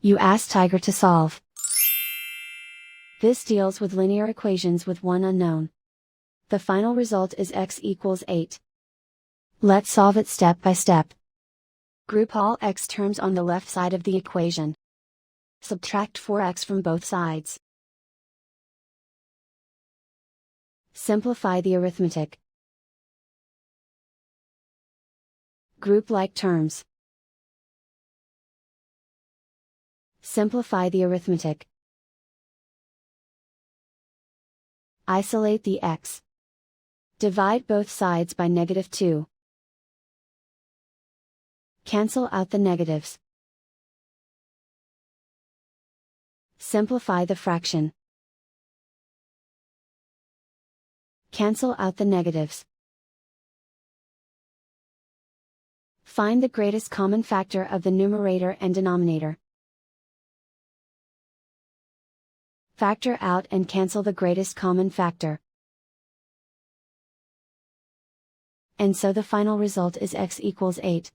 You ask Tiger to solve. This deals with linear equations with one unknown. The final result is x equals 8. Let's solve it step by step. Group all x terms on the left side of the equation. Subtract 4x from both sides. Simplify the arithmetic. Group like terms. Simplify the arithmetic. Isolate the x. Divide both sides by -2. Cancel out the negatives. Simplify the fraction. Cancel out the negatives. Find the greatest common factor of the numerator and denominator. Factor out and cancel the greatest common factor. And so the final result is x equals 8.